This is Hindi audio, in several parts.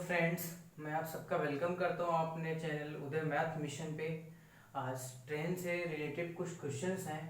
फ्रेंड्स, मैं आप सबका वेलकम करता हूँ अपने चैनल उदय मैथ मिशन पे। आज ट्रेन से रिलेटेड कुछ क्वेश्चंस हैं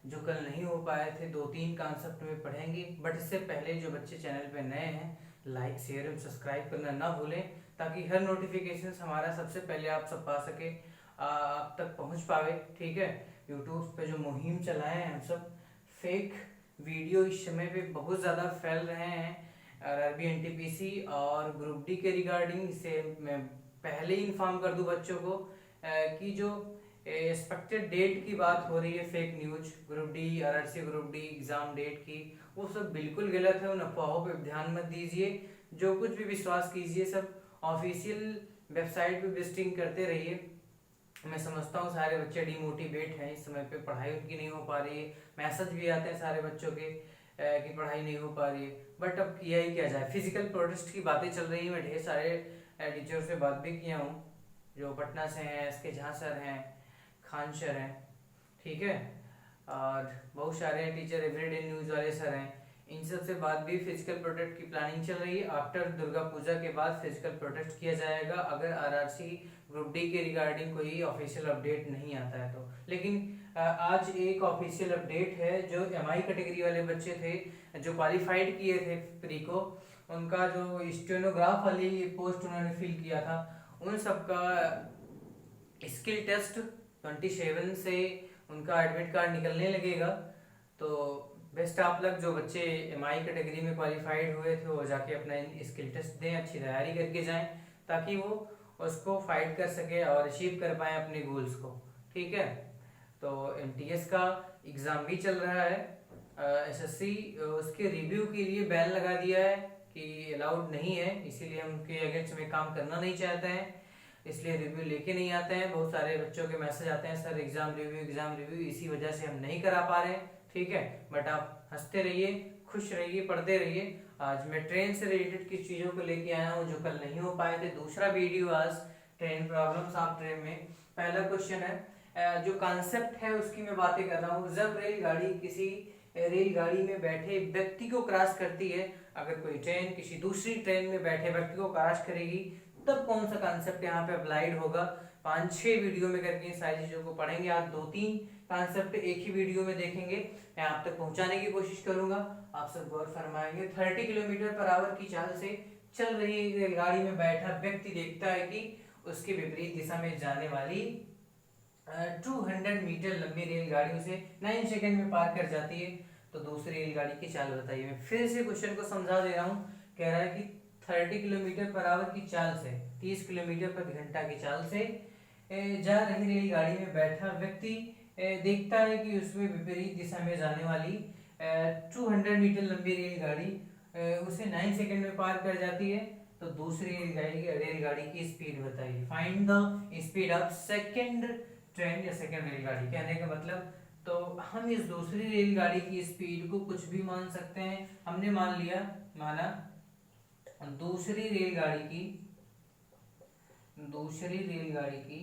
जो कल नहीं हो पाए थे। दो तीन कॉन्सेप्ट में पढ़ेंगे, बट इससे पहले जो बच्चे चैनल पे नए हैं, लाइक शेयर एंड सब्सक्राइब करना ना भूलें, ताकि हर नोटिफिकेशन हमारा सबसे पहले आप सब पा सके, आप तक पहुँच पावे। ठीक है। यूट्यूब पे जो मुहिम चलाए हैं हम सब, फेक वीडियो इस समय पे बहुत ज़्यादा फैल रहे हैं। आरआरबी एनटीपीसी और ग्रुप डी के रिगार्डिंग से मैं पहले ही इन्फॉर्म कर दूं बच्चों को कि जो एक्सपेक्टेड डेट की बात हो रही है, fake news group D RRC group D exam date की, वो सब बिल्कुल गलत है। उन अफवाहों पे ध्यान मत दीजिए। जो कुछ भी विश्वास कीजिए सब ऑफिशियल वेबसाइट पे विजिटिंग करते रहिए। मैं समझता हूँ सारे बच्चे डिमोटिवेट हैं, इस समय पे पढ़ाई उनकी नहीं हो पा रही है। मैसेज भी आते हैं सारे बच्चों के कि पढ़ाई नहीं हो पा रही है, बट अब किया ही क्या जाए। फिजिकल प्रोटेस्ट की बातें चल रही हैं। मैं ढेर सारे टीचर से बात भी किया हूँ, जो पटना से हैं, एस के झा सर हैं, खान सर हैं, ठीक है, और बहुत सारे टीचर एवरीडे न्यूज़ वाले सर हैं। इन सब से बात भी, फिजिकल प्रोटेस्ट की प्लानिंग चल रही है। आफ्टर दुर्गा पूजा के बाद फिजिकल प्रोटेस्ट किया जाएगा, अगर आरआरसी ग्रुप डी के रिगार्डिंग कोई ऑफिशियल अपडेट नहीं आता है तो। लेकिन आज एक ऑफिशियल अपडेट है। जो एमआई कैटेगरी वाले बच्चे थे जो क्वालिफाइड किए थे प्री को, उनका जो स्टेनोग्राफ वाली पोस्ट उन्होंने फिल किया था, उन सबका स्किल टेस्ट 27 से उनका एडमिट कार्ड निकलने लगेगा। तो बेस्ट आप लग, जो बच्चे एमआई कैटेगरी में क्वालिफाइड हुए थे वो जाके अपना स्किल टेस्ट दें, अच्छी तैयारी करके जाएं, ताकि वो उसको फाइट कर सके और अचीव कर पाए अपने गोल्स को। ठीक है। तो एमटीएस का एग्ज़ाम भी चल रहा है। एसएससी उसके रिव्यू के लिए बैन लगा दिया है कि अलाउड नहीं है, इसीलिए हम उनके अगेंस्ट में काम करना नहीं चाहते हैं, इसलिए रिव्यू लेके नहीं आते हैं। बहुत सारे बच्चों के मैसेज आते हैं, सर एग्जाम रिव्यू, इसी वजह से हम नहीं करा पा रहे हैं। ठीक है, बट आप हंसते रहिए, खुश रहिए, पढ़ते रहिए। आज मैं ट्रेन से रिलेटेड किस चीज़ों को लेके आया हूँ जो कल नहीं हो पाए थे। दूसरा वीडियो आज ट्रेन प्रॉब्लम्स ऑफ ट्रेन में। पहला क्वेश्चन है, जो कॉन्सेप्ट है उसकी मैं बातें कर रहा हूँ। जब रेलगाड़ी किसी रेलगाड़ी में बैठे व्यक्ति को क्रॉस करती है, अगर कोई ट्रेन किसी दूसरी ट्रेन में बैठे व्यक्ति को क्रॉस करेगी, तब कौन सा कॉन्सेप्ट यहाँ पे अप्लाइड होगा। 5-6 वीडियो में करके इन सारी चीजों को पढ़ेंगे। आज 2-3 कॉन्सेप्ट एक ही वीडियो में देखेंगे, मैं आप तक पहुंचाने की कोशिश करूंगा, आप सब गौर फरमाएंगे। 30 किलोमीटर पर आवर की चाल से चल रही रेलगाड़ी में बैठा व्यक्ति देखता है कि उसके विपरीत दिशा में जाने वाली 200 मीटर लंबी रेलगाड़ी उसे 9 सेकंड में पार कर जाती है। तो दूसरी रेलगाड़ी की चाल बताइए। मैं फिर से क्वेश्चन को समझा दे रहा हूँ। कह रहा है कि 30 किलोमीटर पर आवर की चाल से, 30 किलोमीटर प्रति घंटा की चाल से जा रही रेलगाड़ी में बैठा व्यक्ति देखता है कि उसमें विपरीत दिशा में जाने वाली 200 मीटर लंबी रेलगाड़ी उसे 9 सेकंड में पार कर जाती है। तो दूसरी रेलगाड़ी की स्पीड बताइए। Find the speed of second train या सेकंड रेलगाड़ी। कहने का मतलब, तो हम इस दूसरी रेलगाड़ी की स्पीड को कुछ भी मान सकते हैं। हमने माना दूसरी रेलगाड़ी की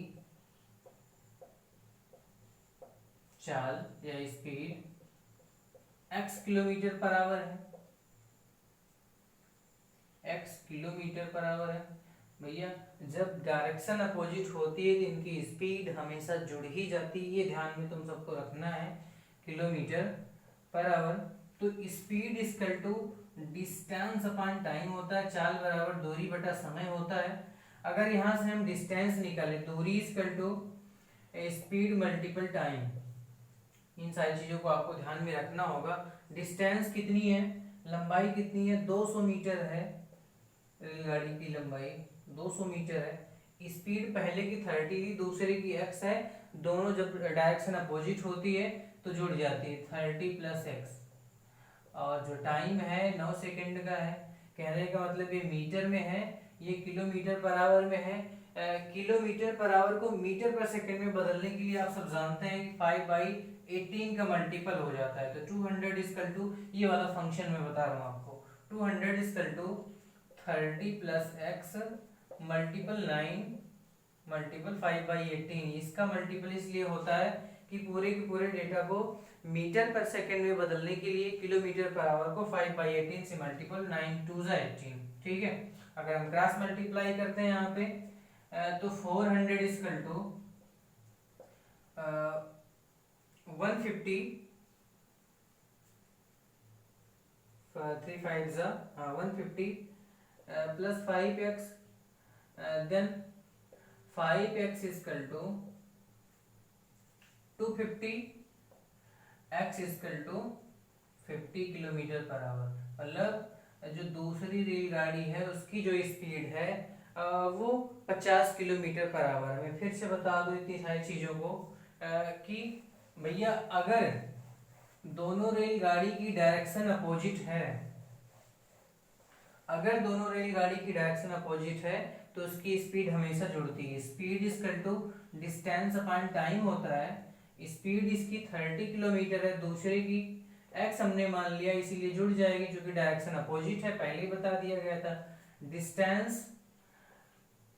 चाल या speed x kilometre per our है, x किलोमीटर पर आवर है। भैया जब डायरेक्शन अपोजिट होती है तो इनकी स्पीड हमेशा जुड़ ही जाती है, ये ध्यान में तुम सबको रखना है। किलोमीटर पर आवर, तो speed equal to distance upon time होता है। चाल बराबर दूरी बटा समय होता है। अगर यहाँ से हम डिस्टेंस निकाले, दूरी equal to speed multiple time, इन सारी चीजों को आपको ध्यान में रखना होगा। डिस्टेंस कितनी है, लंबाई कितनी है, 200 मीटर है। रेलगाड़ी की लंबाई 200 मीटर है। स्पीड पहले की 30 थी, दूसरे की x है। दोनों जब डायरेक्शन अपोजिट होती है तो जुड़ जाती है, 30 + x। और जो टाइम है 9 सेकंड का है। कहने का मतलब ये मीटर में है, ये किलोमीटर पर आवर में है। किलोमीटर पर आवर को मीटर पर सेकंड में बदलने के लिए आप सब जानते हैं कि 5/18 का मल्टीपल हो जाता है। तो 200 इक्वल टू, ये वाला फंक्शन मैं बता रहा हूँ आपको, 200 equal to 30 + x multiple 9 multiple 5/18। इसका मल्टीपल इसलिए होता है कि पूरे के पूरे डेटा को मीटर पर सेकंड में बदलने के लिए किलोमीटर पर आवर को 5/18 से मल्टीपल 9 2 18, ठीक है। अगर हम क्रॉस मल्टीप्लाई करते हैं यहाँ पे तो 400 equal to 150 3 5 150 plus 5x, then 5x equal to 250, x equal to 50 kilometre per hour. मतलब जो दूसरी रेलगाड़ी है उसकी जो स्पीड है वो 50 किलोमीटर पर आवर। मैं फिर से बता दूं इतनी सारी चीज़ों को कि भैया अगर दोनों रेलगाड़ी की डायरेक्शन अपोजिट है, अगर दोनों रेलगाड़ी की डायरेक्शन अपोजिट है तो उसकी स्पीड हमेशा जुड़ती है। Speed equal to distance upon time होता है। स्पीड इसकी 30 किलोमीटर है, दूसरे की x हमने मान लिया इसीलिए जुड़ जाएगी क्योंकि डायरेक्शन अपोजिट है, पहले ही बता दिया गया था। डिस्टेंस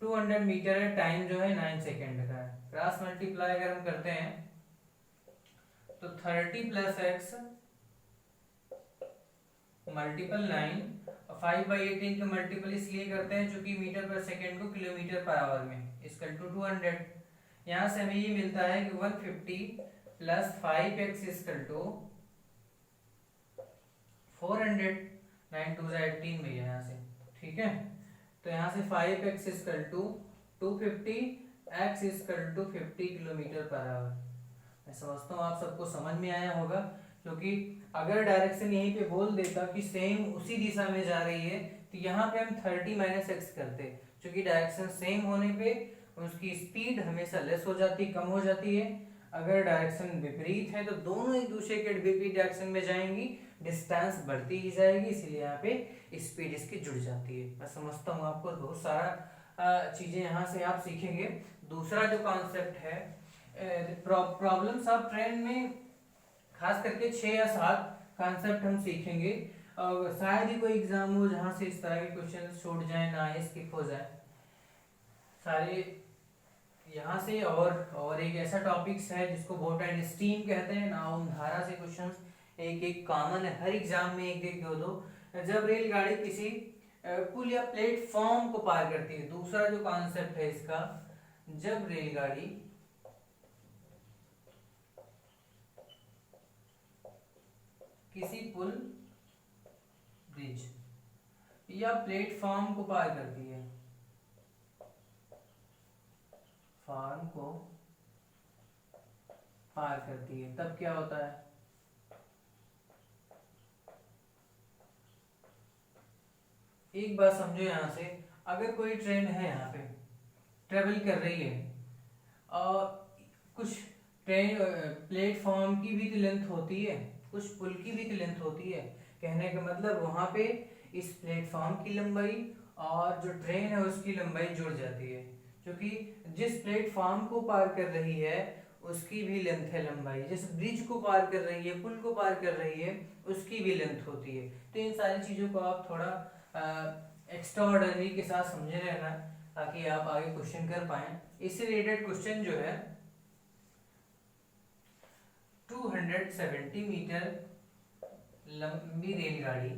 200 मीटर है, टाइम जो है 9 सेकेंड का है। क्रॉस मल्टीप्लाई अगर हम करते हैं तो 30 प्लस एक्स मल्टीपल 9, 5/18 का मल्टीपल इसलिए करते हैं क्योंकि मीटर पर सेकेंड को किलोमीटर पर आवर में इजकल टू 200। यहाँ से हमें ये मिलता है कि 150 प्लस 5x इजकल टू 400, 9 2 18 में यहाँ से, ठीक है। तो यहाँ से 5x equal to 250, x equal to 50 kilometre per hour. मैं समझता हूँ आप सबको समझ में आया होगा, क्योंकि अगर डायरेक्शन यहीं पे बोल देता कि सेम उसी दिशा में जा रही है तो यहाँ पे हम 30 माइनस एक्स करते, क्योंकि डायरेक्शन सेम होने पे उसकी स्पीड हमेशा लेस हो जाती, कम हो जाती है। अगर डायरेक्शन विपरीत है तो दोनों एक दूसरे के विपरीत डायरेक्शन में जाएंगी, डिस्टेंस बढ़ती ही जाएगी, इसलिए यहाँ पे स्पीड इसकी जुड़ जाती है। मैं समझता हूँ आपको बहुत सारा चीजें यहाँ से आप सीखेंगे। दूसरा जो कॉन्सेप्ट है प्रॉब्लम्स ऑफ ट्रेन में खास करके 6 या 7 कॉन्सेप्ट हम सीखेंगे। शायद ही कोई एग्जाम हो जहाँ से इस तरह के क्वेश्चन छूट जाए, ना ही स्किप हो जाए सारे यहाँ से। और एक ऐसा टॉपिक्स है जिसको बोट एंड स्टीम कहते हैं, नाउन धारा से क्वेश्चंस एक एक कॉमन है हर एग्जाम में, एक एक दो। जब रेलगाड़ी किसी पुल या प्लेटफॉर्म को पार करती है। दूसरा जो कॉन्सेप्ट है इसका, जब रेलगाड़ी किसी पुल, ब्रिज या प्लेटफॉर्म को पार करती है, फॉर्म को पार करती है, तब क्या होता है? एक बात समझो यहाँ से, अगर कोई ट्रेन है यहाँ पे ट्रेवल कर रही है और कुछ ट्रेन प्लेटफॉर्म की भी तो लेंथ होती है, कुछ पुल की भी तो लेंथ होती है। कहने का मतलब वहां पे इस प्लेटफॉर्म की लंबाई और जो ट्रेन है उसकी लंबाई जुड़ जाती है, क्योंकि जिस प्लेटफॉर्म को पार कर रही है उसकी भी लेंथ है लंबाई, जिस ब्रिज को पार कर रही है, पुल को पार कर रही है, उसकी भी लेंथ होती है। तो इन सारी चीज़ों को आप थोड़ा एक्स्ट्रा ऑर्डिनरी के साथ समझे रहना, ताकि आप आगे क्वेश्चन कर पाए। इससे रिलेटेड क्वेश्चन जो है 270 मीटर लंबी रेलगाड़ी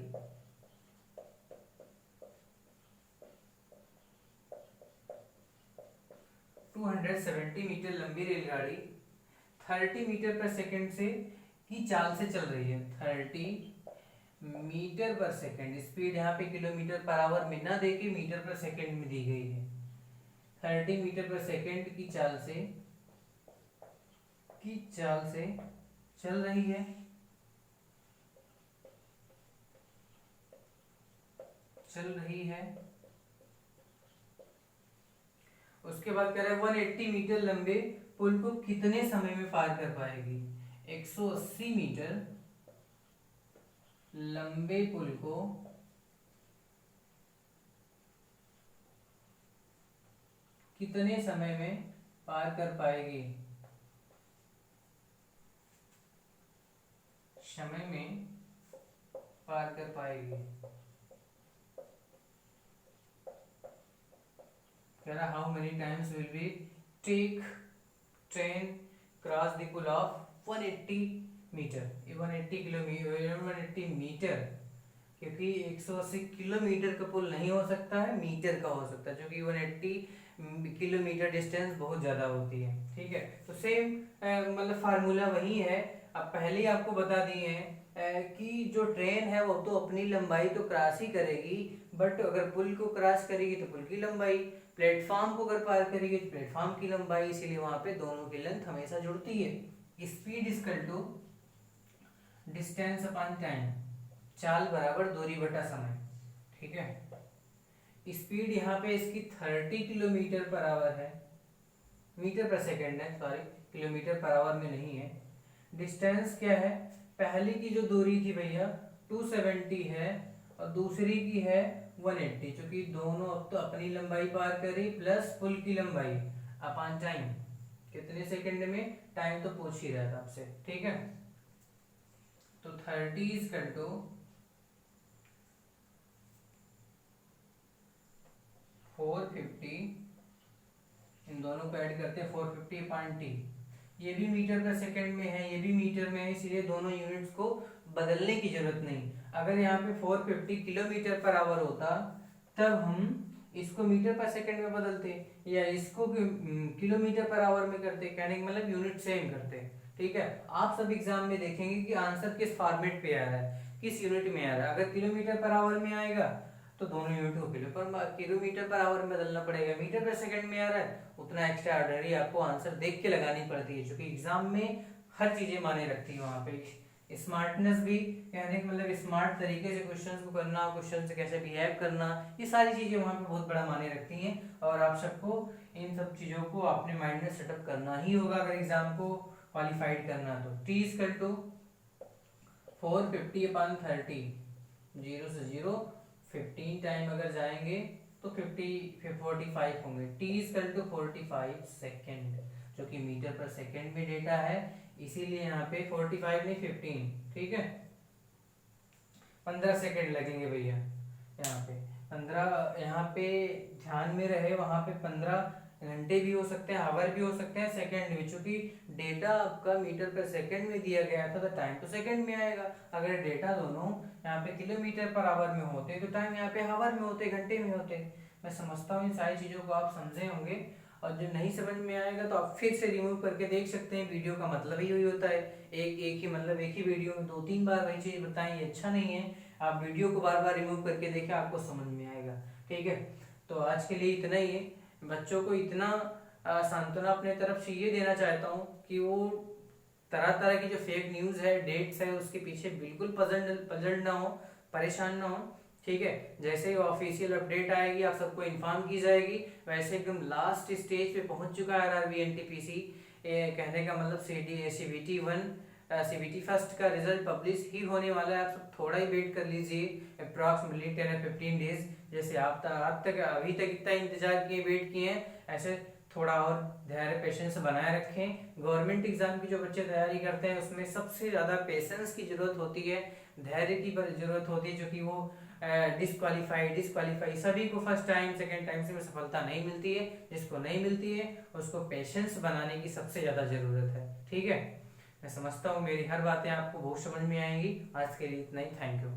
270 मीटर लंबी रेलगाड़ी 30 मीटर पर सेकंड से की चाल से चल रही है। 30 मीटर पर सेकंड, स्पीड यहाँ पे किलोमीटर पर आवर में ना देके मीटर पर सेकंड में दी गई है। 30 मीटर पर सेकंड की चाल से चल रही है। उसके बाद कह रहे हैं 180 मीटर लंबे पुल को कितने समय में पार कर पाएगी? 180 मीटर लंबे पुल को कितने समय में पार कर पाएगी? समय में पार कर पाएगी। कह रहा how many times will be take train cross the पुल ऑफ 180 मीटर, 180 किलोमीटर, 180 मीटर, क्योंकि 180 किलोमीटर का पुल नहीं हो सकता है, मीटर का हो सकता है, क्योंकि 180 किलोमीटर डिस्टेंस बहुत ज़्यादा होती है। ठीक है, तो सेम मतलब फार्मूला वही है। अब पहले ही आपको बता दिए हैं कि जो ट्रेन है वो तो अपनी लंबाई तो क्रॉस ही करेगी, बट अगर पुल को क्रॉस करेगी तो पुल की लंबाई, प्लेटफॉर्म को अगर पार करेगी तो प्लेटफॉर्म की लंबाई, इसीलिए वहां पे दोनों की लेंथ हमेशा जुड़ती है। Speed equal to distance upon time, चाल बराबर दूरी बटा समय। ठीक है, स्पीड यहाँ पे इसकी 30 किलोमीटर पर आवर है, मीटर पर सेकेंड है, सॉरी किलोमीटर पर आवर में नहीं है। डिस्टेंस क्या है, पहले की जो दूरी थी भैया 270 है और दूसरी की है 180, क्योंकि दोनों अब तो अपनी लंबाई पार करी प्लस पुल की लंबाई अपॉन टाइम, कितने सेकंड में, टाइम तो पूछ ही रहा था आपसे। ठीक है, तो 30 इक्वल टू 450, इन दोनों को ऐड करते हैं 450/t, ये भी मीटर पर सेकंड में है, ये भी मीटर में है, इसलिए दोनों यूनिट्स को बदलने की जरूरत नहीं। अगर यहाँ पे 450 किलोमीटर पर आवर होता तब हम इसको मीटर पर सेकंड में बदलते या इसको किलोमीटर पर आवर में करते, कहने का मतलब यूनिट सेम करते। ठीक है, आप सब एग्जाम में देखेंगे कि आंसर किस फॉर्मेट पे आ रहा है, किस यूनिट में आ रहा है। अगर किलोमीटर पर आवर में आएगा तो दोनों यूनिट को किलोमीटर पर आवर में बदलना पड़ेगा, मीटर पर सेकंड में आ रहा है उतना एक्स्ट्रा ऑर्डिनरी आपको आंसर देख के लगानी पड़ती है, क्योंकि एग्जाम में हर चीजें माने रखती है। वहां पे स्मार्टनेस भी, कहने का मतलब स्मार्ट तरीके से क्वेश्चंस को करना, क्वेश्चन से कैसे बिहेव करना, ये सारी चीजें वहां पे बहुत बड़ा माने रखती हैं। और आप सबको इन सब चीजों को अपने माइंड में सेटअप करना ही होगा अगर एग्जाम को क्वालिफाइड करना। तो t इक्वल टू 450/30, 0 से 0, 15 टाइम अगर जाएंगे तो 45 होंगे। t इक्वल टू 45 सेकेंड, जो कि मीटर पर सेकेंड में डेटा है, इसीलिए यहाँ पे 45 नहीं 15। ठीक है, 15 सेकेंड लगेंगे भैया यहाँ पे 15, यहाँ पे ध्यान में रहे, वहां पे 15 घंटे भी हो सकते हैं, आवर भी हो सकते हैं, सेकंड भी, चूंकि डेटा आपका मीटर पर सेकंड में दिया गया था तो टाइम तो सेकंड में आएगा। अगर डेटा दोनों यहाँ पे किलोमीटर पर आवर में होते तो टाइम यहाँ पे आवर में होते, घंटे में होते। मैं समझता हूँ इन सारी चीजों को आप समझे होंगे, और जो नहीं समझ में आएगा तो आप फिर से रिमूव करके देख सकते हैं। वीडियो का मतलब ही वही होता है, एक ही मतलब एक ही वीडियो में 2-3 बार वही चीज बताएं, ये अच्छा नहीं है। आप वीडियो को बार बार रिमूव करके देखें, आपको समझ में आएगा। ठीक है, तो आज के लिए इतना ही है। बच्चों को इतना सांत्वना अपने तरफ से ये देना चाहता हूँ कि वो तरह तरह की जो फेक न्यूज है, डेट्स है, उसके पीछे बिल्कुल पजल ना हो, परेशान ना हो। ठीक है, जैसे ही ऑफिशियल अपडेट आएगी आप सबको इन्फॉर्म की जाएगी। वैसे एकदम लास्ट स्टेज पे पहुंच चुका है RRB NTPC, कहने का मतलब CBT 1 CBT फर्स्ट का रिजल्ट पब्लिश ही होने वाला है। आप सब थोड़ा ही वेट कर लीजिए, अप्रॉक्सीमेटली 10 या 15 डेज। जैसे आप तक अभी तक इतना इंतजार किए, वेट किए हैं, ऐसे थोड़ा और धैर्य पेशेंस बनाए रखें। गवर्नमेंट एग्जाम की जो बच्चे तैयारी करते हैं उसमें सबसे ज़्यादा पेशेंस की जरूरत होती है, धैर्य की जरूरत होती है, जो कि वो डिस्क्वालीफाई सभी को फर्स्ट टाइम सेकेंड टाइम से सफलता नहीं मिलती है। जिसको नहीं मिलती है उसको पेशेंस बनाने की सबसे ज़्यादा ज़रूरत है। ठीक है, मैं समझता हूँ मेरी हर बातें आपको बहुत समझ में आएंगी। आज के लिए इतना ही, थैंक यू।